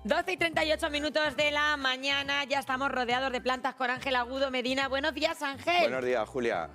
12:38 de la mañana, ya estamos rodeados de plantas con Ángel Agudo Medina. Buenos días, Ángel. Buenos días, Julia.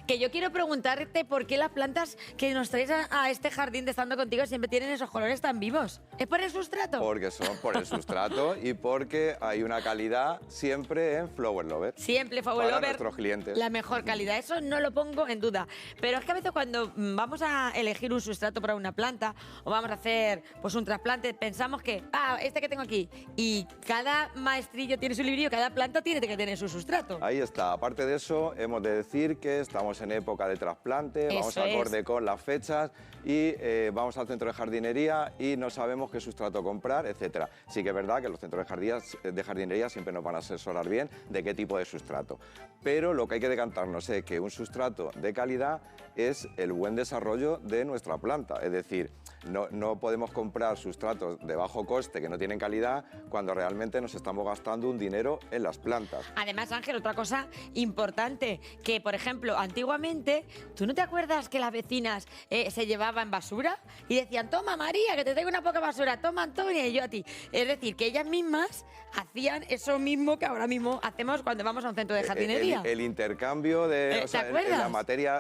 Que yo quiero preguntarte por qué las plantas que nos traes a este jardín de Estando Contigo siempre tienen esos colores tan vivos. ¿Es por el sustrato? Porque son por el sustrato y porque hay una calidad siempre en Flower Lover. Siempre Flower para Lover, nuestros clientes. la mejor calidad. Eso no lo pongo en duda. Pero es que a veces cuando vamos a elegir un sustrato para una planta o vamos a hacer pues un trasplante, pensamos que, este que tengo aquí, y cada maestrillo tiene su librillo, cada planta tiene que tener su sustrato. Ahí está. Aparte de eso, hemos de decir que estamos en época de trasplante, vamos acorde con las fechas y vamos al centro de jardinería y no sabemos qué sustrato comprar, etcétera. Sí que es verdad que los centros de jardinería siempre nos van a asesorar bien de qué tipo de sustrato. Pero lo que hay que decantarnos es que un sustrato de calidad es el buen desarrollo de nuestra planta. Es decir, no podemos comprar sustratos de bajo coste que no tienen calidad cuando realmente nos estamos gastando un dinero en las plantas. Además, Ángel, otra cosa importante, que por ejemplo, antiguamente, ¿tú no te acuerdas que las vecinas se llevaban basura? Y decían, toma María, que te traigo una poca basura, toma Antonia y yo a ti. Es decir, que ellas mismas hacían eso mismo que ahora mismo hacemos cuando vamos a un centro de jardinería. El intercambio de ¿te acuerdas?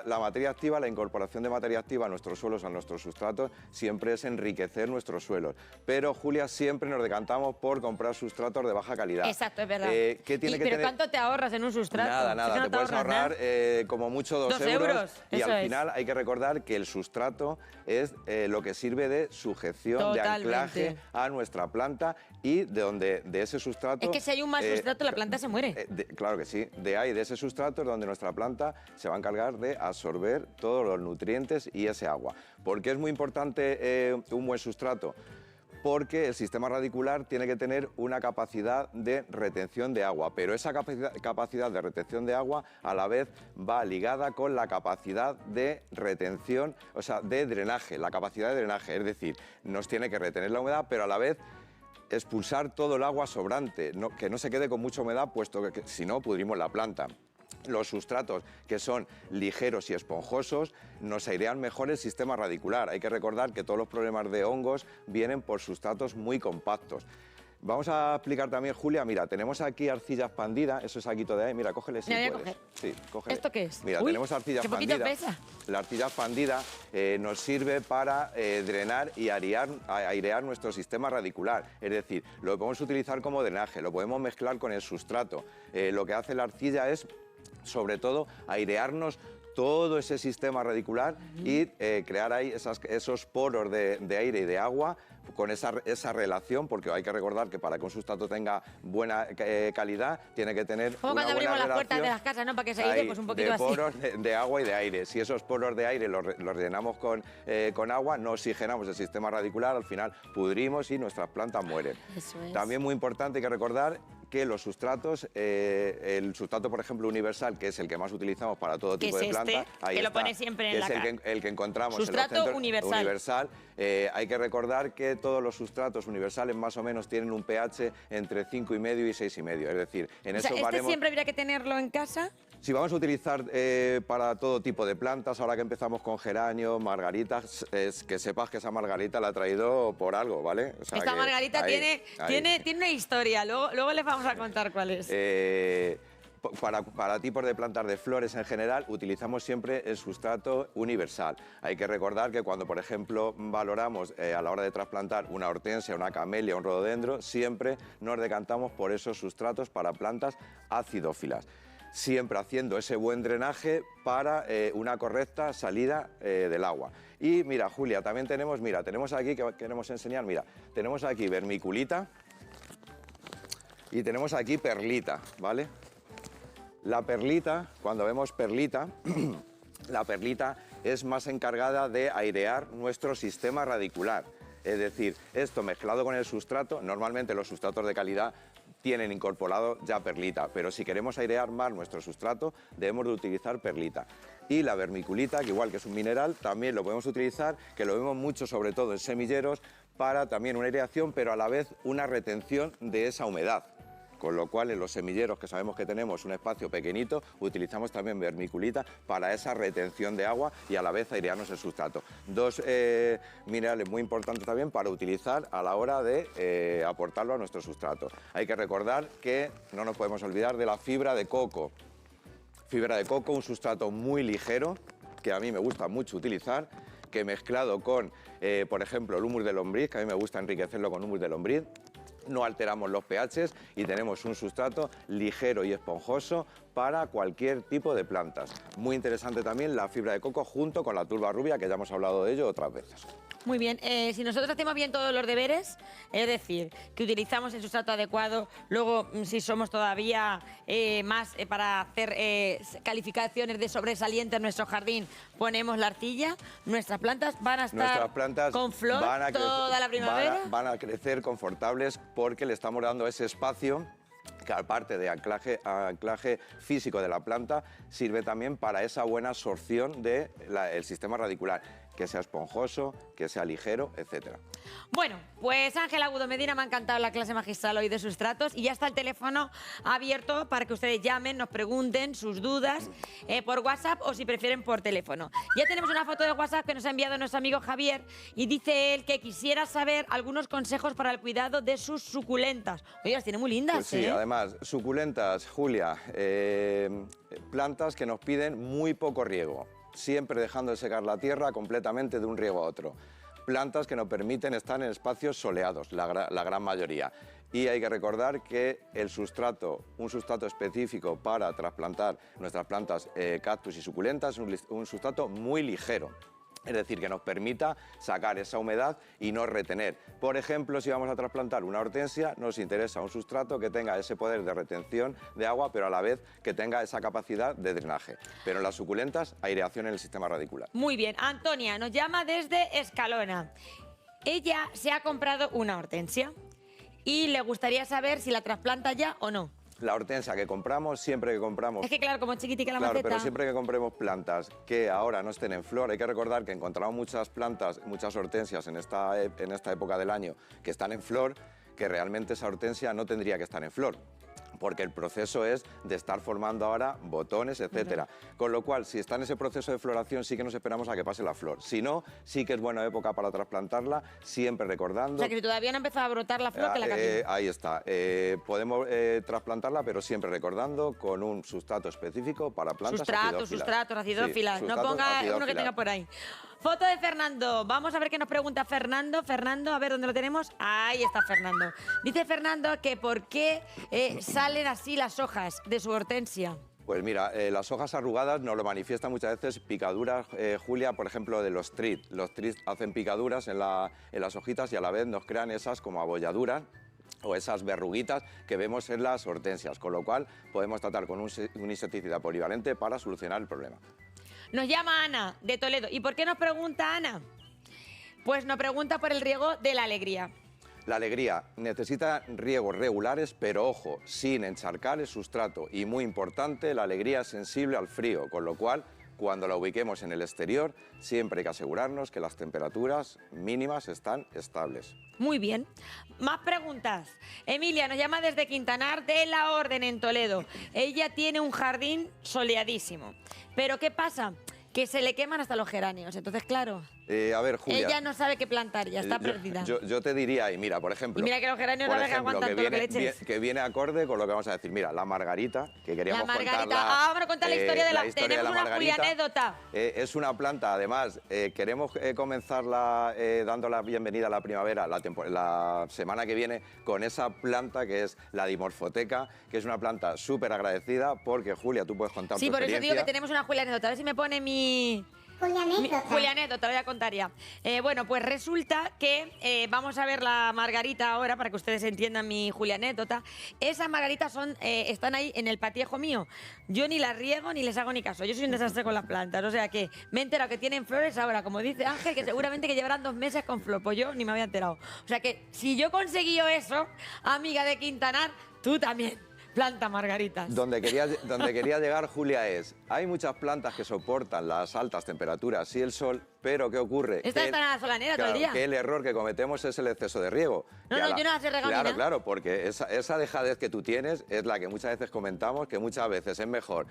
la materia activa, la incorporación de materia activa a nuestros suelos, a nuestros sustratos, siempre es enriquecer nuestros suelos. Pero, Julia, siempre nos decantamos por comprar sustratos de baja calidad. Exacto, es verdad. ¿Pero cuánto te ahorras en un sustrato? Nada, Si no te puedes ahorrar como mucho 2 euros. Y al final hay que recordar que el sustrato es lo que sirve de sujeción, totalmente, de anclaje a nuestra planta y de ese sustrato... Es que si hay un mal sustrato, la planta se muere. Claro que sí. De ese sustrato es donde nuestra planta se va a encargar de absorber todos los nutrientes y ese agua. ¿Por qué es muy importante un buen sustrato? Porque el sistema radicular tiene que tener una capacidad de retención de agua, pero esa capacidad de retención de agua a la vez va ligada con la capacidad de retención, o sea, de drenaje, la capacidad de drenaje, es decir, nos tiene que retener la humedad, pero a la vez expulsar todo el agua sobrante, que no se quede con mucha humedad, puesto que si no pudrimos la planta. Los sustratos que son ligeros y esponjosos nos airean mejor el sistema radicular. Hay que recordar que todos los problemas de hongos vienen por sustratos muy compactos. Vamos a explicar también, Julia, mira, tenemos aquí arcilla expandida, eso es saquito de ahí, mira, cógele si puedes. Coger. Sí, cógele. ¿Esto qué es? Mira, tenemos arcilla expandida. ¿Qué poquito pesa? La arcilla expandida nos sirve para drenar y airear nuestro sistema radicular. Es decir, lo podemos utilizar como drenaje, lo podemos mezclar con el sustrato. Lo que hace la arcilla es, sobre todo, airearnos todo ese sistema radicular y crear ahí esos poros de aire y de agua con esa relación, porque hay que recordar que para que un sustrato tenga buena calidad tiene que tener como una cuando buena abrimos relación, las puertas de las casas, ¿no? Para que se aire, pues un poquito de así. poros de agua y de aire. Si esos poros de aire los rellenamos con agua, no oxigenamos el sistema radicular, al final pudrimos y nuestras plantas mueren. Eso es. También muy importante, hay que recordar que los sustratos, el sustrato, por ejemplo, universal, que es el que más utilizamos para todo tipo de planta, que lo pone siempre en la cara. Es el que encontramos sustrato en los centros universal. Hay que recordar que todos los sustratos universales más o menos tienen un pH entre 5,5 y 6,5. Es decir, en esos baremos... ¿Siempre habría que tenerlo en casa? Si vamos a utilizar para todo tipo de plantas, ahora que empezamos con geranios, margaritas, que sepas que esa margarita la ha traído por algo, ¿vale? O sea, esta margarita tiene una historia, luego les vamos a contar cuál es. Para tipos de plantas de flores en general, utilizamos siempre el sustrato universal. Hay que recordar que cuando, por ejemplo, valoramos a la hora de trasplantar una hortensia, una camelia, un rododendro, siempre nos decantamos por esos sustratos para plantas acidófilas. Siempre haciendo ese buen drenaje para una correcta salida del agua. Y mira, Julia, también tenemos aquí, que queremos enseñar, mira, tenemos aquí vermiculita y tenemos aquí perlita, ¿vale? La perlita, cuando vemos perlita, la perlita es más encargada de airear nuestro sistema radicular. Es decir, esto mezclado con el sustrato, normalmente los sustratos de calidad tienen incorporado ya perlita, pero si queremos airear más nuestro sustrato, debemos de utilizar perlita. Y la vermiculita, que igual que es un mineral, también lo podemos utilizar, que lo vemos mucho sobre todo en semilleros, para también una aireación, pero a la vez una retención de esa humedad. con lo cual en los semilleros, que sabemos que tenemos un espacio pequeñito, utilizamos también vermiculita para esa retención de agua y a la vez airearnos el sustrato. Dos minerales muy importantes también para utilizar a la hora de aportarlo a nuestro sustrato. Hay que recordar que no nos podemos olvidar de la fibra de coco. Fibra de coco, un sustrato muy ligero, que a mí me gusta mucho utilizar, que mezclado con, por ejemplo, el humus de lombriz, que a mí me gusta enriquecerlo con humus de lombriz, no alteramos los pHs y tenemos un sustrato ligero y esponjoso para cualquier tipo de plantas. Muy interesante también la fibra de coco junto con la turba rubia, que ya hemos hablado de ello otras veces. Muy bien, si nosotros hacemos bien todos los deberes, es decir, que utilizamos el sustrato adecuado, luego si somos todavía más para hacer calificaciones de sobresaliente en nuestro jardín, ponemos la arcilla, nuestras plantas van a estar con flor toda la primavera. Van a crecer confortables porque le estamos dando ese espacio que aparte de anclaje físico de la planta, sirve también para esa buena absorción del sistema radicular, que sea esponjoso, que sea ligero, etcétera. Bueno, pues Ángel Agudo Medina, me ha encantado la clase magistral hoy de sustratos y ya está el teléfono abierto para que ustedes llamen, nos pregunten sus dudas por WhatsApp o si prefieren por teléfono. Ya tenemos una foto de WhatsApp que nos ha enviado nuestro amigo Javier y dice él que quisiera saber algunos consejos para el cuidado de sus suculentas. Oye, las tiene muy lindas, pues sí, además, suculentas, Julia, plantas que nos piden muy poco riego, siempre dejando de secar la tierra completamente de un riego a otro. Plantas que nos permiten estar en espacios soleados, la gran mayoría. Y hay que recordar que el sustrato, un sustrato específico para trasplantar nuestras plantas cactus y suculentas, es un sustrato muy ligero. Es decir, que nos permita sacar esa humedad y no retener. Por ejemplo, si vamos a trasplantar una hortensia, nos interesa un sustrato que tenga ese poder de retención de agua, pero a la vez que tenga esa capacidad de drenaje. Pero en las suculentas, aireación en el sistema radicular. Muy bien. Antonia nos llama desde Escalona. Ella se ha comprado una hortensia y le gustaría saber si la trasplanta ya o no. La hortensia que compramos, siempre que compramos... Es que claro, como chiquitica la maceta... maceta... pero siempre que compremos plantas que ahora no estén en flor, hay que recordar que encontramos muchas plantas, muchas hortensias en esta época del año que están en flor, que realmente esa hortensia no tendría que estar en flor, porque el proceso es de estar formando ahora botones, etcétera. Con lo cual, si está en ese proceso de floración, sí que nos esperamos a que pase la flor. Si no, sí que es buena época para trasplantarla, siempre recordando... O sea, que si todavía no ha empezado a brotar la flor, que la cambie. Ahí está. Podemos trasplantarla, pero siempre recordando con un sustrato específico para plantas acidófilas. Sustratos acidófilas. Sí, no ponga uno que tenga por ahí. Foto de Fernando. Vamos a ver qué nos pregunta Fernando. Fernando, a ver dónde lo tenemos. Ahí está Fernando. Dice Fernando que por qué salen así las hojas de su hortensia. Pues mira, las hojas arrugadas nos lo manifiestan muchas veces picaduras, Julia, por ejemplo, de los trit. Los trit hacen picaduras en las hojitas y a la vez nos crean esas como abolladuras o esas verruguitas que vemos en las hortensias, con lo cual podemos tratar con un insecticida polivalente para solucionar el problema. Nos llama Ana, de Toledo. ¿Y por qué nos pregunta Ana? Pues nos pregunta por el riego de la alegría. La alegría necesita riegos regulares, pero ojo, sin encharcar el sustrato. Y muy importante, la alegría es sensible al frío, con lo cual, cuando la ubiquemos en el exterior, siempre hay que asegurarnos que las temperaturas mínimas están estables. Muy bien. Más preguntas. Emilia nos llama desde Quintanar de la Orden en Toledo. Ella tiene un jardín soleadísimo. ¿Pero qué pasa? Que se le queman hasta los geranios. Entonces, claro... a ver, Julia... Ella no sabe qué plantar, ya está perdida. Yo te diría, y mira, por ejemplo... Y mira que los geranios no les aguantan todo lo que le eches. Que viene acorde con lo que vamos a decir. Mira, la margarita, que queríamos contar vamos a contar la historia de la... Tenemos una Julianédota. Es una planta, además, queremos comenzarla dando la bienvenida a la primavera, la semana que viene, con esa planta que es la dimorfoteca, que es una planta súper agradecida, porque, Julia, tú puedes contar tu experiencia. Sí, por eso digo que tenemos una Julianédota. A ver si me pone mi... Julianédota, voy a contar ya. Bueno, pues resulta que vamos a ver la margarita ahora para que ustedes entiendan mi Julianédota. Esas margaritas están ahí en el patiejo mío. Yo ni las riego ni les hago ni caso. Yo soy un desastre con las plantas. O sea que me he enterado que tienen flores ahora, como dice Ángel, que seguramente que llevarán 2 meses con flor. Pues yo ni me había enterado. O sea que si yo he conseguido eso, amiga de Quintanar, tú también. Planta margaritas. Donde quería llegar, Julia, hay muchas plantas que soportan las altas temperaturas y el sol, pero ¿qué ocurre? Esta está en la solanera todo el día. Que el error que cometemos es el exceso de riego. No, yo no la sé regar. Claro, porque esa dejadez que tú tienes es la que muchas veces comentamos, que muchas veces es mejor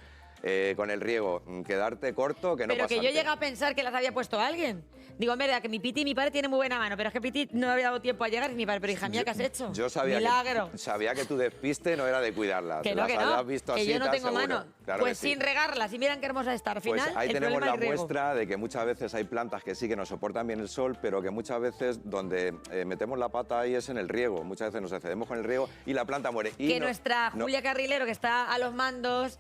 con el riego quedarte corto que no pasarte. Pero que yo llegué a pensar que las había puesto alguien. Digo, en verdad, que mi Piti y mi padre tienen muy buena mano, pero es que Piti no había dado tiempo a llegar y mi padre, pero hija mía, ¿qué has hecho? Yo sabía que tu despiste no era de cuidarlas. Que no, Visto que así, yo no tengo seguro. mano. Claro pues sí. sin regarlas, y miran qué hermosa está. Al final, pues ahí el tenemos problema la es el riego. muestra de que muchas veces hay plantas que sí que nos soportan bien el sol, pero que muchas veces donde metemos la pata ahí es en el riego. Muchas veces nos excedemos con el riego y la planta muere. Y que nuestra Julia Carrilero, que está a los mandos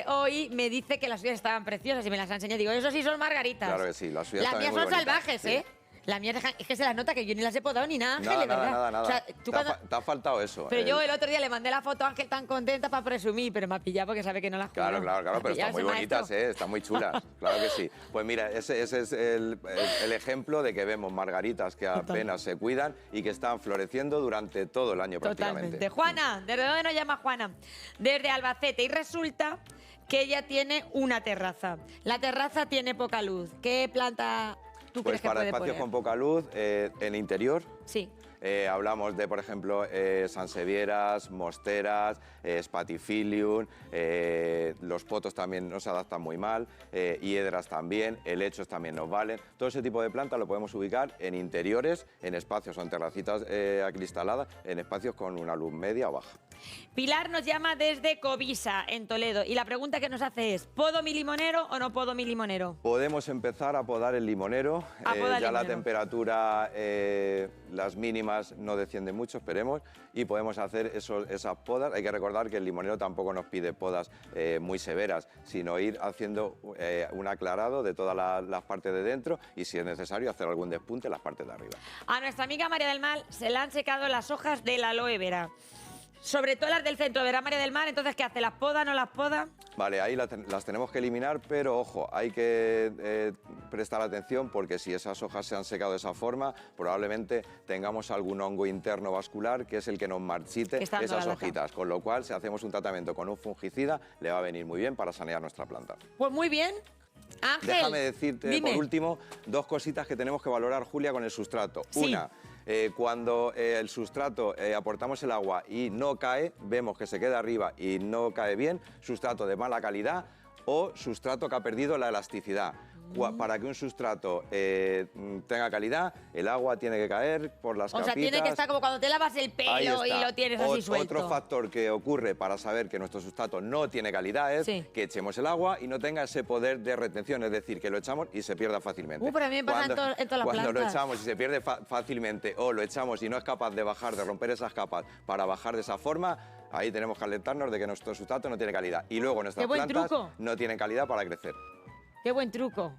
hoy, me dice que las suyas estaban preciosas y me las ha enseñado. Digo, eso sí son margaritas. Claro que sí, las suyas Las mías muy son bonitas, salvajes, sí. ¿eh? La mía es que se las nota que yo ni las he podado ni nada, Ángel, de verdad. Nada. O sea, Te ha faltado eso. Pero yo el otro día le mandé la foto a Ángel tan contenta para presumir, pero me ha pillado porque sabe que no las cuido. Claro, pero están muy bonitas, están muy chulas, claro que sí. Pues mira, ese es el ejemplo de que vemos margaritas que apenas se cuidan y que están floreciendo durante todo el año prácticamente. Totalmente. Juana, ¿desde dónde nos llama Juana? Desde Albacete. Y resulta que ella tiene una terraza. La terraza tiene poca luz. ¿Qué planta tú crees que puede poner? Para espacios con poca luz, en interior. Sí. Hablamos de, por ejemplo, sansevieras, mosteras, spatifilium, los potos también nos adaptan muy mal, hiedras también, helechos también nos valen. Todo ese tipo de plantas lo podemos ubicar en interiores, en espacios o en terracitas acristaladas, en espacios con una luz media o baja. Pilar nos llama desde Covisa, en Toledo, y la pregunta que nos hace es, ¿podo mi limonero o no podo mi limonero? Podemos empezar a podar el limonero. La temperatura, las mínimas no descienden mucho, esperemos, y podemos hacer esas podas. Hay que recordar que el limonero tampoco nos pide podas muy severas, sino ir haciendo un aclarado de todas las partes de dentro y, si es necesario, hacer algún despunte en las partes de arriba. A nuestra amiga María del Mar se le han secado las hojas del aloe vera. Sobre todo las del centro, ¿verdad, María del Mar? Entonces, ¿qué hace? ¿Las poda, no las poda? Vale, ahí las tenemos que eliminar, pero ojo, hay que prestar atención porque si esas hojas se han secado de esa forma, probablemente tengamos algún hongo interno vascular que es el que nos marchite esas hojitas. Con lo cual, si hacemos un tratamiento con un fungicida, le va a venir muy bien para sanear nuestra planta. Pues muy bien. Ángel, déjame decirte, dime. Por último, dos cositas que tenemos que valorar, Julia, con el sustrato. Sí. Una, cuando el sustrato aportamos el agua y no cae, vemos que se queda arriba y no cae bien, sustrato de mala calidad o sustrato que ha perdido la elasticidad. Para que un sustrato tenga calidad, el agua tiene que caer por las capitas. O sea, tiene que estar como cuando te lavas el pelo y lo tienes así suelto. Otro factor que ocurre para saber que nuestro sustrato no tiene calidad es que echemos el agua y no tenga ese poder de retención, es decir, que lo echamos y se pierda fácilmente. Pero a mí me pasa en todas las plantas. Cuando lo echamos y se pierde fácilmente o lo echamos y no es capaz de bajar, de romper esas capas para bajar de esa forma, ahí tenemos que alertarnos de que nuestro sustrato no tiene calidad. Y luego nuestras plantas no tienen calidad para crecer. ¡Qué buen truco!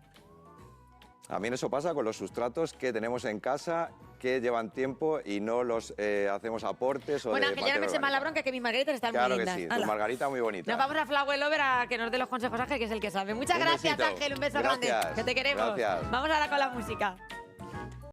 También eso pasa con los sustratos que tenemos en casa que llevan tiempo y no los hacemos aportes o bueno, de Ángel, ya no me eche más la bronca, que mis margaritas están muy lindas. Claro que sí, tu margarita muy bonita. Nos vamos a Flower Lover a que nos dé los consejos, Ángel, que es el que sabe. Muchas gracias, Ángel, un beso grande, que te queremos. Gracias. Vamos ahora con la música.